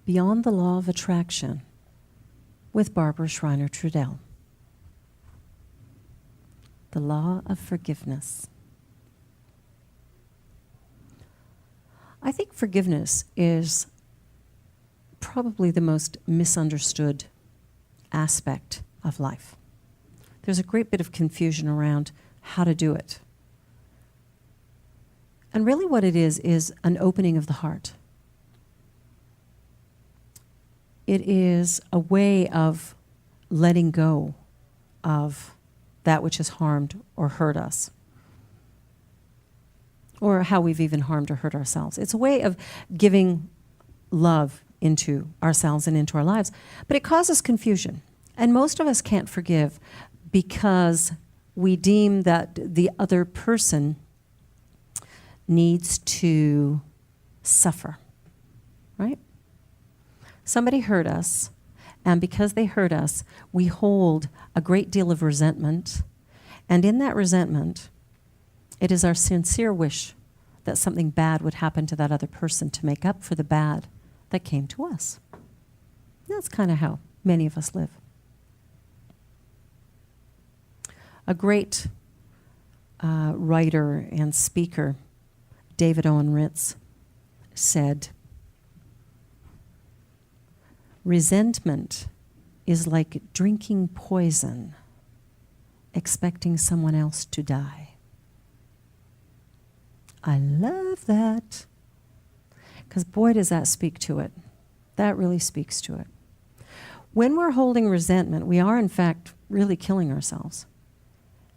Beyond the Law of Attraction with Barbara Schreiner-Trudel. The Law of Forgiveness. I think forgiveness is probably the most misunderstood aspect of life. There's a great bit of confusion around how to do it. And really what it is an opening of the heart. It is a way of letting go of that which has harmed or hurt us, or how we've even harmed or hurt ourselves. It's a way of giving love into ourselves and into our lives, but it causes confusion. And most of us can't forgive because we deem that the other person needs to suffer, right? Somebody hurt us, and because they hurt us, we hold a great deal of resentment. And in that resentment, it is our sincere wish that something bad would happen to that other person to make up for the bad that came to us. That's kind of how many of us live. A great writer and speaker, David Owen Ritz, said, "Resentment is like drinking poison, expecting someone else to die." I love that. Because boy, does that speak to it. That really speaks to it. When we're holding resentment, we are in fact really killing ourselves.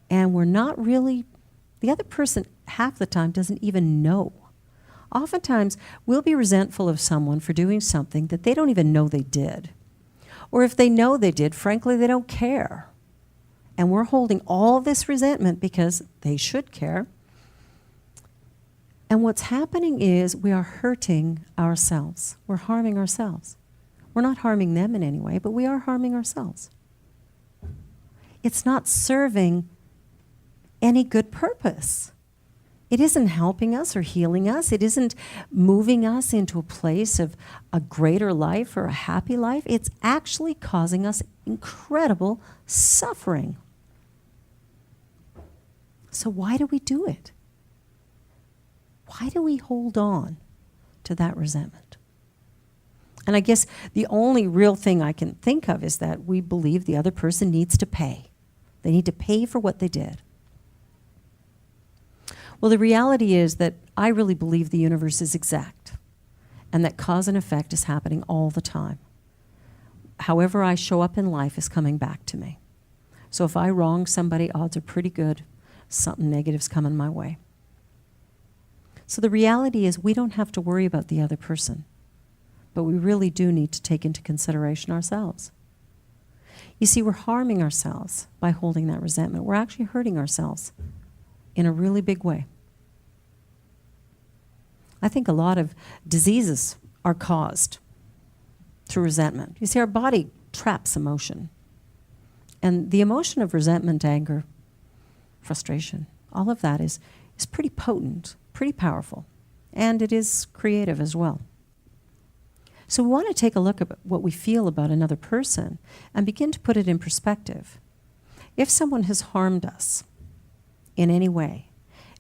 And we're not really, the other person half the time doesn't even know. Oftentimes, we'll be resentful of someone for doing something that they don't even know they did. Or if they know they did, frankly, they don't care. And we're holding all this resentment because they should care. And what's happening is we are hurting ourselves. We're harming ourselves. We're not harming them in any way, but we are harming ourselves. It's not serving any good purpose. It isn't helping us or healing us. It isn't moving us into a place of a greater life or a happy life. It's actually causing us incredible suffering. So why do we do it? Why do we hold on to that resentment? And I guess the only real thing I can think of is that we believe the other person needs to pay. They need to pay for what they did. Well, the reality is that I really believe the universe is exact and that cause and effect is happening all the time. However I show up in life is coming back to me. So if I wrong somebody, odds are pretty good something negative's coming my way. So the reality is we don't have to worry about the other person, but we really do need to take into consideration ourselves. You see, we're harming ourselves by holding that resentment. We're actually hurting ourselves in a really big way. I think a lot of diseases are caused through resentment. You see, our body traps emotion. And the emotion of resentment, anger, frustration, all of that is pretty potent, pretty powerful, and it is creative as well. So we want to take a look at what we feel about another person and begin to put it in perspective. If someone has harmed us in any way,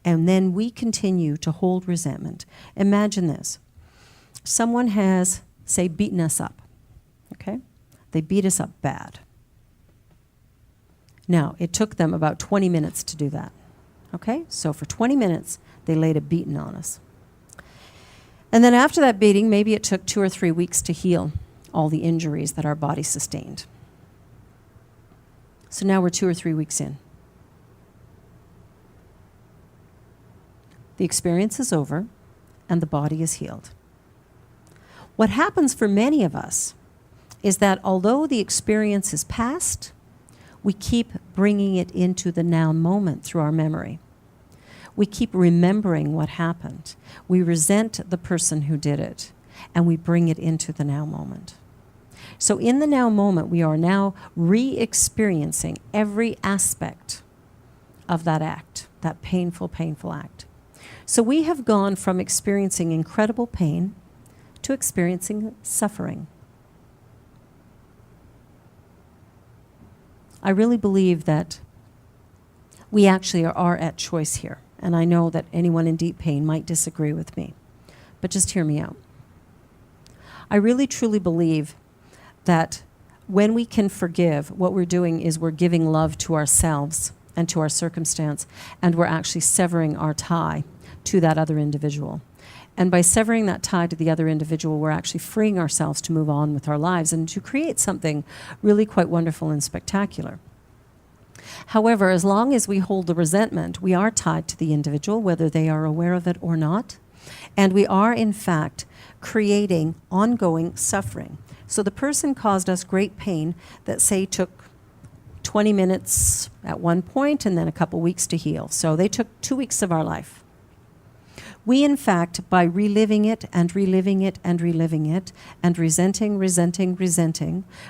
and then we continue to hold resentment. Imagine this. Someone has, say, beaten us up, okay? They beat us up bad. Now, it took them about 20 minutes to do that, okay? So for 20 minutes, they laid a beating on us. And then after that beating, maybe it took 2 or 3 weeks to heal all the injuries that our body sustained. So now we're 2 or 3 weeks in. The experience is over, and the body is healed. What happens for many of us is that although the experience is past, we keep bringing it into the now moment through our memory. We keep remembering what happened. We resent the person who did it, and we bring it into the now moment. So in the now moment, we are now re-experiencing every aspect of that act, that painful, painful act. So we have gone from experiencing incredible pain to experiencing suffering. I really believe that we actually are at choice here. And I know that anyone in deep pain might disagree with me, but just hear me out. I really truly believe that when we can forgive, what we're doing is we're giving love to ourselves and to our circumstance, and we're actually severing our tie to that other individual. And by severing that tie to the other individual, we're actually freeing ourselves to move on with our lives and to create something really quite wonderful and spectacular. However, as long as we hold the resentment, we are tied to the individual, whether they are aware of it or not. And we are, in fact, creating ongoing suffering. So the person caused us great pain that, say, took 20 minutes at one point and then a couple weeks to heal. So they took 2 weeks of our life. We, in fact, by reliving it and reliving it and reliving it and resenting,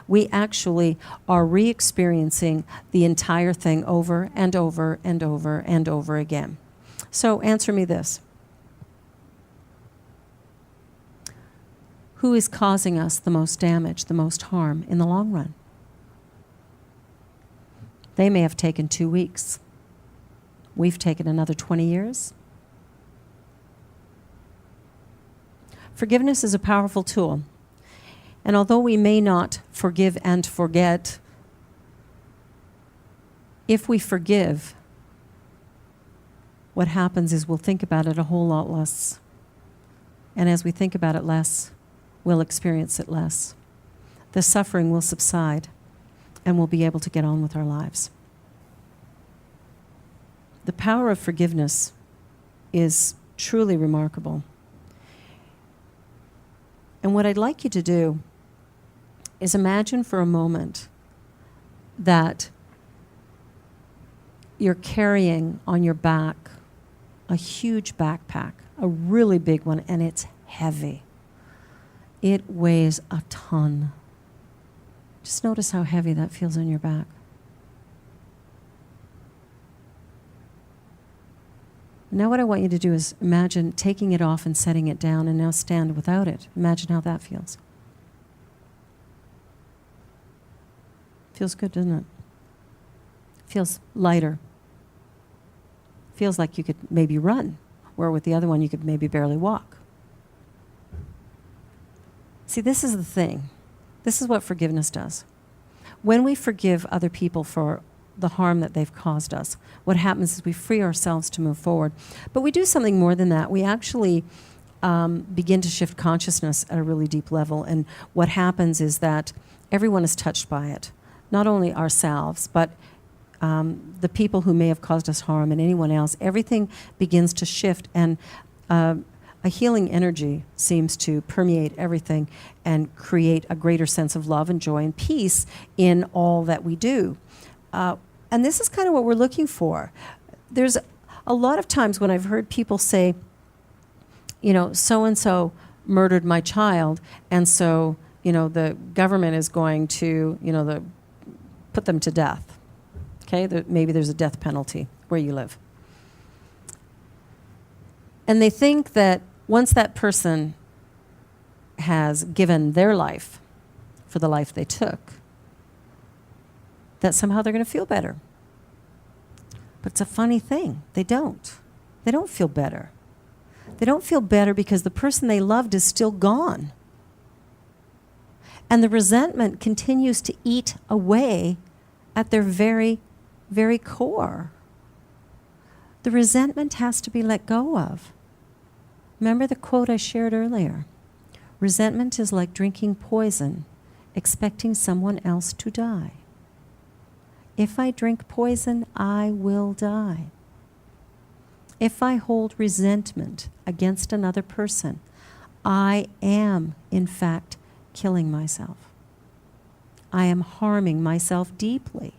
we actually are re-experiencing the entire thing over and over and over and over again. So answer me this. Who is causing us the most damage, the most harm in the long run? They may have taken 2 weeks. We've taken another 20 years. Forgiveness is a powerful tool. And although we may not forgive and forget, if we forgive, what happens is we'll think about it a whole lot less. And as we think about it less, we'll experience it less. The suffering will subside, and we'll be able to get on with our lives. The power of forgiveness is truly remarkable. And what I'd like you to do is imagine for a moment that you're carrying on your back a huge backpack, a really big one, and it's heavy. It weighs a ton. Just notice how heavy that feels on your back. Now what I want you to do is imagine taking it off and setting it down, and now stand without it. Imagine how that feels. Feels good, doesn't it? Feels lighter. Feels like you could maybe run, where with the other one you could maybe barely walk. See, this is the thing. This is what forgiveness does. When we forgive other people for the harm that they've caused us, what happens is we free ourselves to move forward. But we do something more than that. We actually begin to shift consciousness at a really deep level. And what happens is that everyone is touched by it. Not only ourselves, but the people who may have caused us harm and anyone else. Everything begins to shift, and a healing energy seems to permeate everything and create a greater sense of love and joy and peace in all that we do. And this is kind of what we're looking for. There's a lot of times when I've heard people say, you know, so-and-so murdered my child, and so, you know, the government is going to, you know, put them to death. Okay, maybe there's a death penalty where you live. And they think that once that person has given their life for the life they took, that somehow they're going to feel better. But it's a funny thing. They don't. They don't feel better. They don't feel better because the person they loved is still gone. And the resentment continues to eat away at their very, very core. The resentment has to be let go of. Remember the quote I shared earlier? Resentment is like drinking poison, expecting someone else to die. If I drink poison, I will die. If I hold resentment against another person, I am, in fact, killing myself. I am harming myself deeply.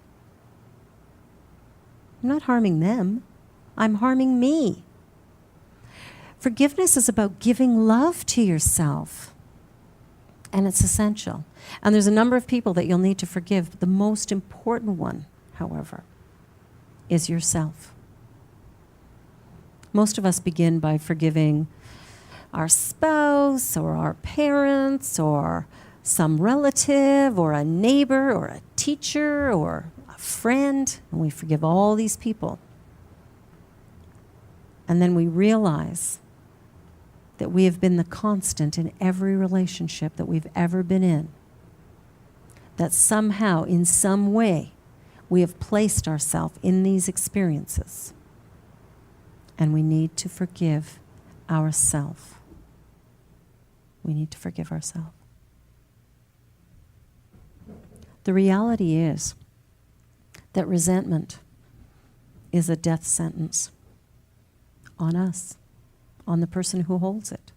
I'm not harming them. I'm harming me. Forgiveness is about giving love to yourself. And it's essential. And there's a number of people that you'll need to forgive. But the most important one, however, is yourself. Most of us begin by forgiving our spouse or our parents or some relative or a neighbor or a teacher or a friend, and we forgive all these people. And then we realize that we have been the constant in every relationship that we've ever been in. That somehow, in some way, we have placed ourselves in these experiences. And we need to forgive ourselves. We need to forgive ourselves. The reality is that resentment is a death sentence on us, on the person who holds it.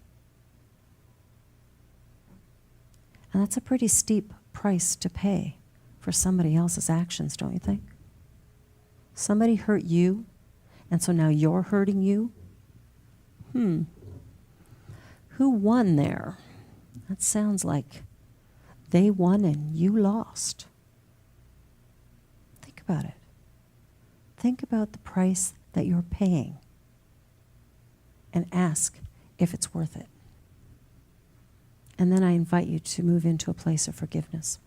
And that's a pretty steep price to pay for somebody else's actions, don't you think? Somebody hurt you, and so now you're hurting you? Who won there? That sounds like they won and you lost. Think about it. Think about the price that you're paying and ask if it's worth it. And then I invite you to move into a place of forgiveness.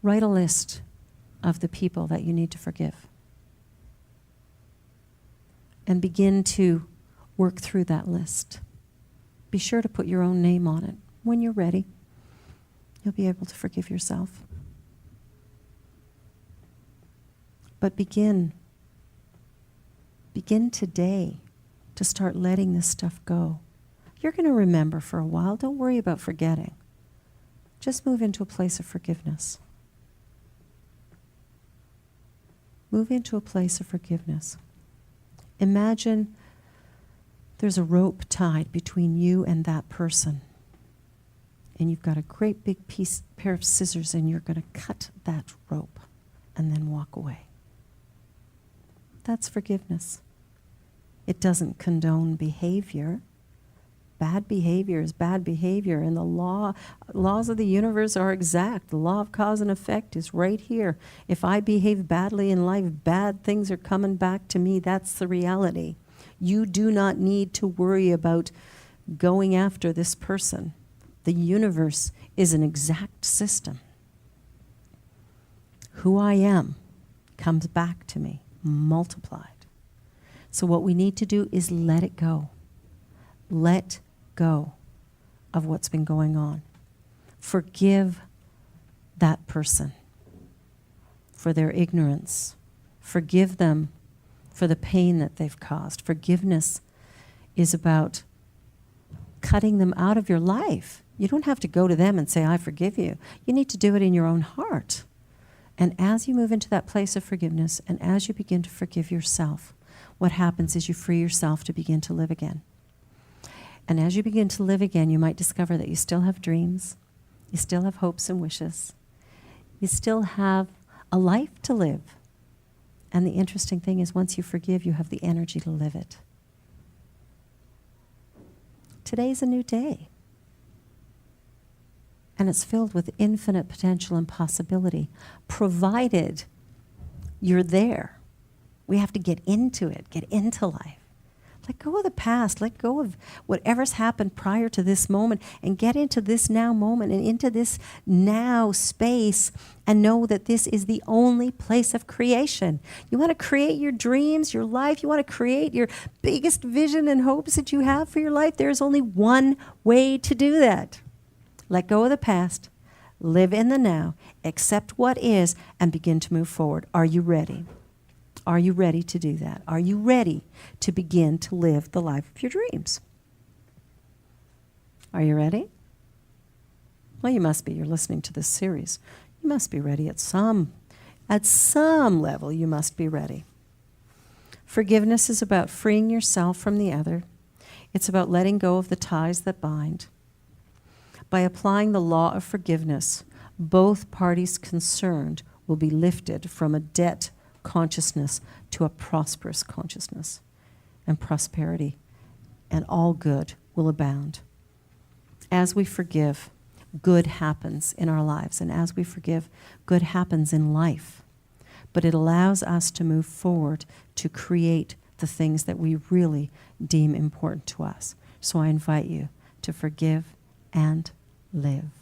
Write a list of the people that you need to forgive. And begin to work through that list. Be sure to put your own name on it. When you're ready, you'll be able to forgive yourself. But begin today to start letting this stuff go. You're going to remember for a while. Don't worry about forgetting. Just move into a place of forgiveness. Move into a place of forgiveness. Imagine there's a rope tied between you and that person. And you've got a great big pair of scissors and you're going to cut that rope and then walk away. That's forgiveness. It doesn't condone behavior. Bad behavior is bad behavior, and the laws of the universe are exact. The law of cause and effect is right here. If I behave badly in life, bad things are coming back to me. That's the reality. You do not need to worry about going after this person. The universe is an exact system. Who I am comes back to me, multiplied. So what we need to do is let it go. Let go of what's been going on. Forgive that person for their ignorance. Forgive them for the pain that they've caused. Forgiveness is about cutting them out of your life. You don't have to go to them and say, I forgive you. You need to do it in your own heart. And as you move into that place of forgiveness, and as you begin to forgive yourself, what happens is you free yourself to begin to live again. And as you begin to live again, you might discover that you still have dreams, you still have hopes and wishes, you still have a life to live. And the interesting thing is, once you forgive, you have the energy to live it. Today's a new day. And it's filled with infinite potential and possibility, provided you're there. We have to get into it, get into life. Let go of the past. Let go of whatever's happened prior to this moment and get into this now moment and into this now space and know that this is the only place of creation. You want to create your dreams, your life. You want to create your biggest vision and hopes that you have for your life. There's only one way to do that. Let go of the past. Live in the now. Accept what is and begin to move forward. Are you ready? Are you ready to do that? Are you ready to begin to live the life of your dreams? Are you ready? Well, you must be. You're listening to this series. You must be ready at some level. You must be ready. Forgiveness is about freeing yourself from the other. It's about letting go of the ties that bind. By applying the law of forgiveness, both parties concerned will be lifted from a debt consciousness to a prosperous consciousness, and prosperity and all good will abound. As we forgive, good happens in our lives, and as we forgive, good happens in life. But it allows us to move forward to create the things that we really deem important to us. So I invite you to forgive and live.